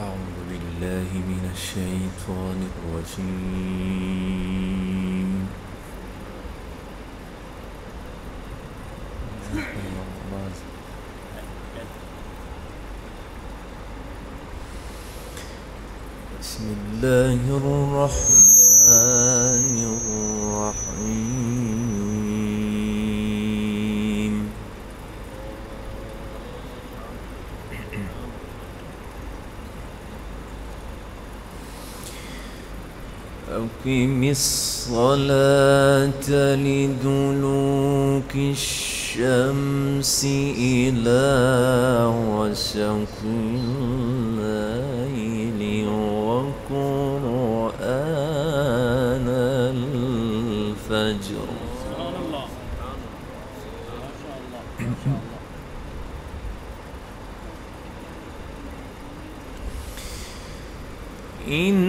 أعوذ بالله من الشيطان الرجيم. بسم الله الرحمن الرحيم. أقم الصلاة لدلوك الشمس إلى غسق الليل وقرآن الفجر. سبحان الله. إن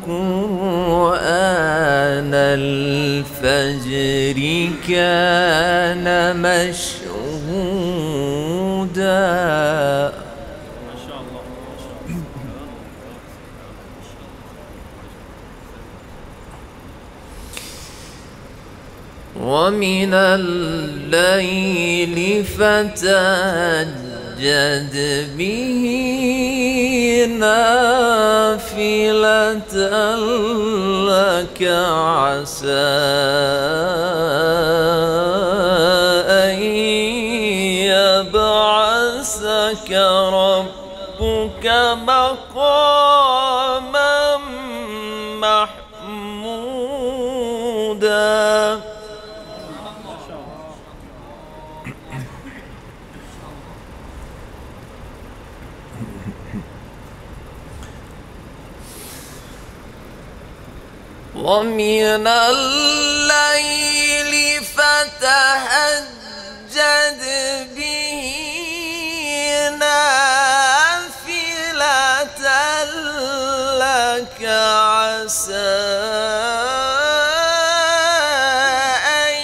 قرآن الفجر كان مشهودا. ما شاء الله. ومن الليل فتهجد به نافلة لك عسى أن يبعثك ربك مقاما محمودا. ومن الليل فتهجد به نافلة لك عسى أن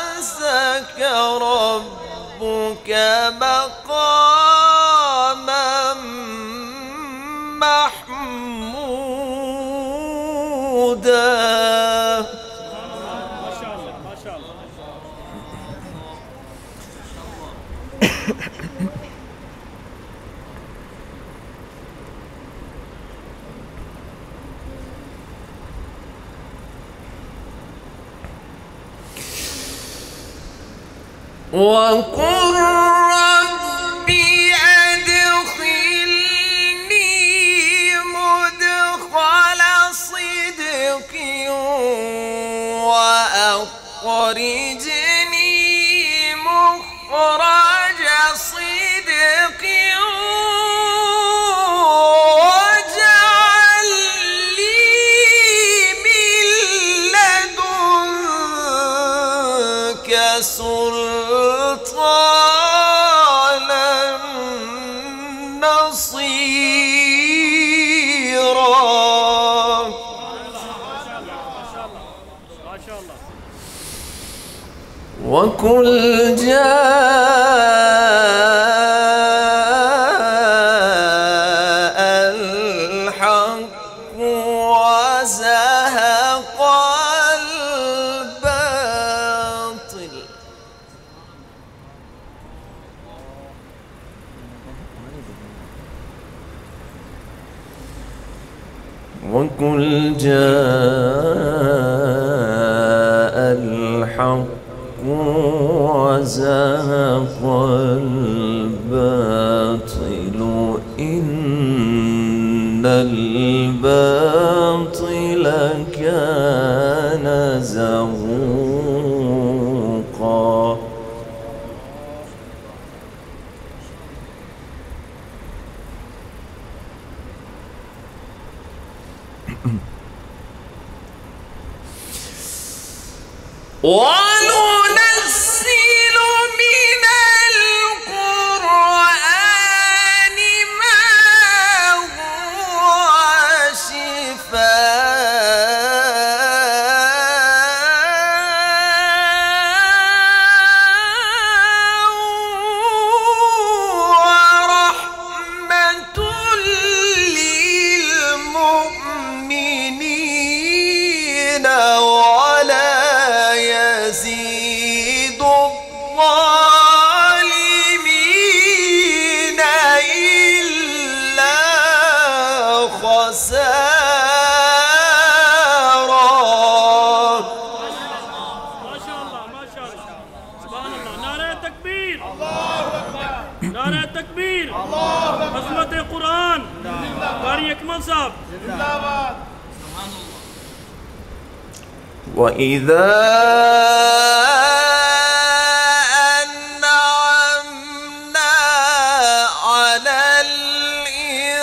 يبعثك ربك مقاما محمودا. ما شاء الله. ما شاء الله. وقل ربي أدخلني مدخل صدق وأخرجني مخرج صدق واجعل لي من لدنك سلطانا نصيرا. ما شاء الله. وقل جاء الحق وزهق الباطل. وقل جاء الحق وزهق الباطل إن الباطل كان زهوقا. وننزل من القرآن ما هو شفاء تكبير نعرہ تکبیر عظمت قرآن قاری اکمل صاحب وَإِذَا أَنْعَمْنَا عَلَى الْإِنسَانِ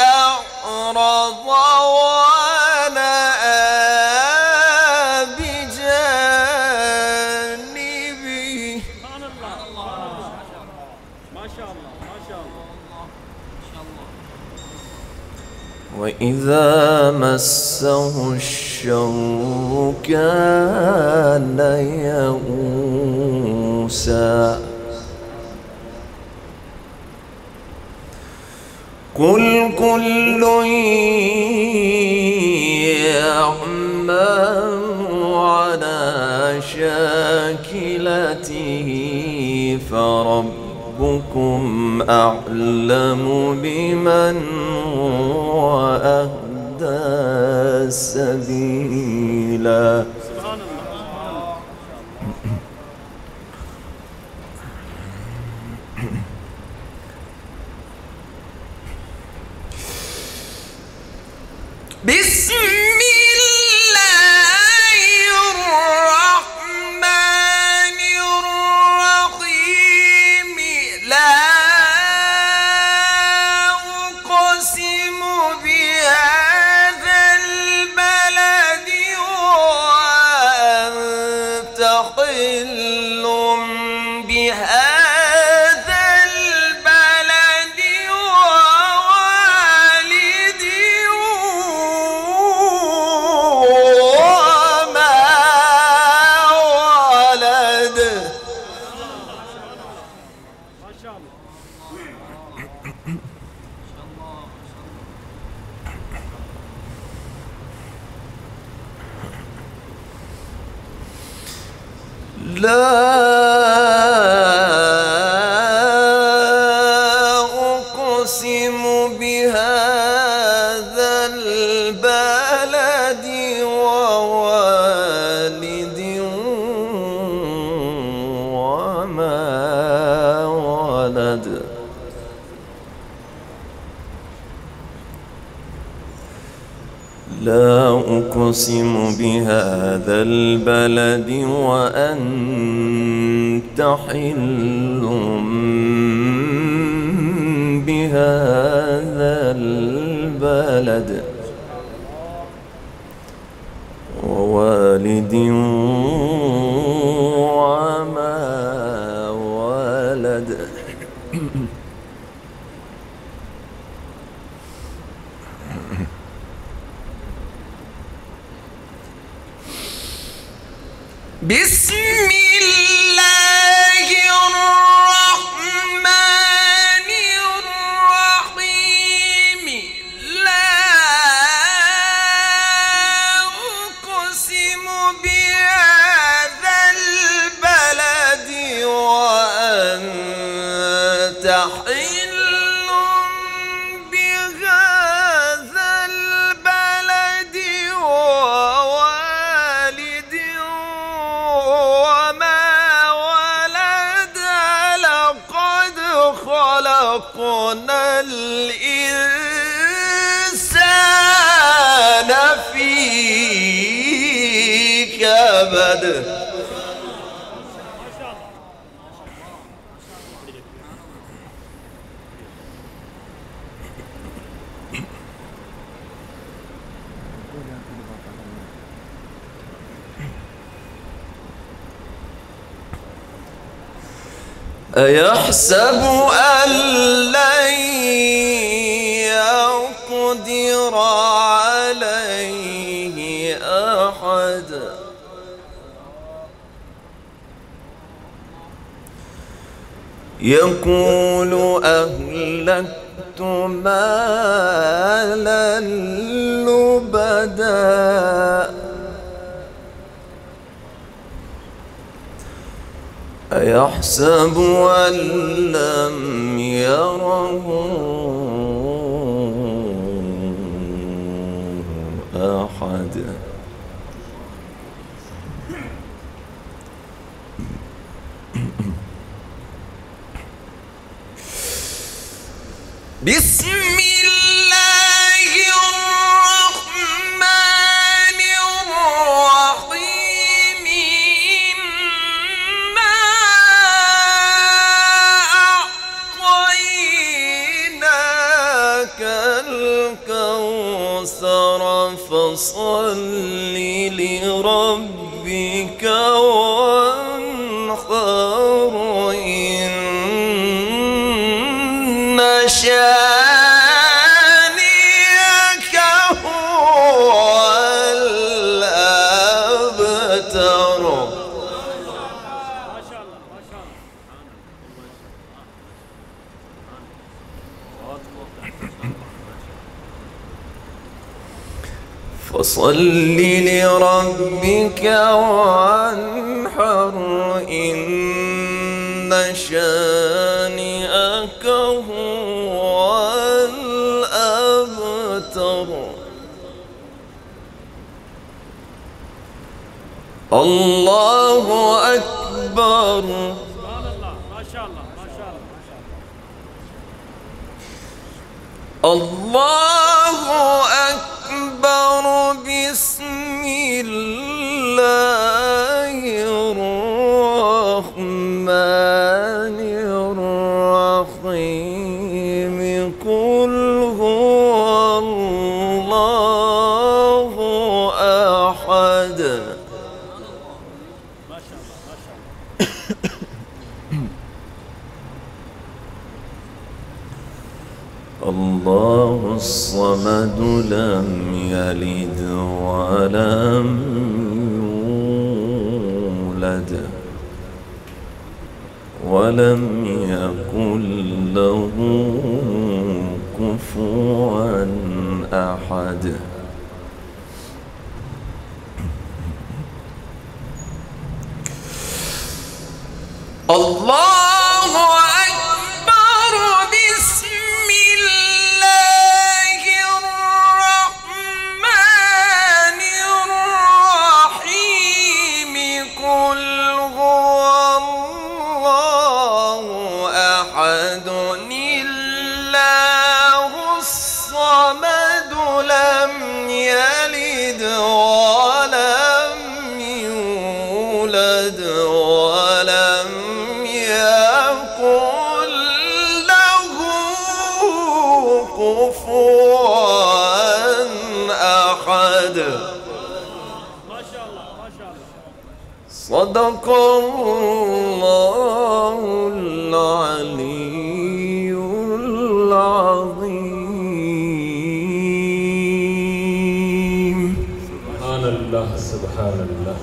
أَعْرَضَ وَنَأَىٰ بِجَانِبِهِ سبحان اللہ ماشاءاللہ ماشاءاللہ وَإِذَا مَسَّهُ الشَّرُّ كَانَ يَئُوسًا قُلْ كُلٌّ يَعْمَلُ عَلَى شَاكِلَتِهِ فربكم أعلم بمن هو أهدى سبيلا سبحان اللہ بسم الله الرحمن الرحيم لا أقسم بهذا البلد وأنت حل بهذا البلد ووالد وما ولد ماشاءاللہ لا أقسم بهذا البلد ووالد وما ولد لا أقسم بهذا البلد وأنت حل بهذا البلد ووالد وما ولد بسم الله الرحمن الرحيم لا أقسم بهذا البلد وأنت حل بهذا البلد ووالد وما ولد لقد خلقنا الإنسان في كبد أيحسب أن لن يقدر عليه أحد يقول أهلكت مالا لبدا أيحسب أن لم يره أحد بسم الله الرحمن الرحيم إنا أعطيناك الكوثر فصل لربك وانحر إن شانئك هو الأبتر. ما شاء الله ما شاء الله. فصل لربك وانحر إن شانئك هو الأبتر. الله أكبر. سبحان الله ما شاء الله ما شاء الله. الله أكبر. بسم الله الرحمن الرحيم قل هو الله أحد. ما شاء الله ما شاء الله. الله الصمد لم يلد ولم يولد ولم يكن له كفوا أحد. الله أكبر. بسم الله الرحمن الرحيم قل هو الله أحد الله الصمد لم يلد ولم يولد ولم يكن له كفوا أحد. ما شاء الله ما شاء الله. صدق الله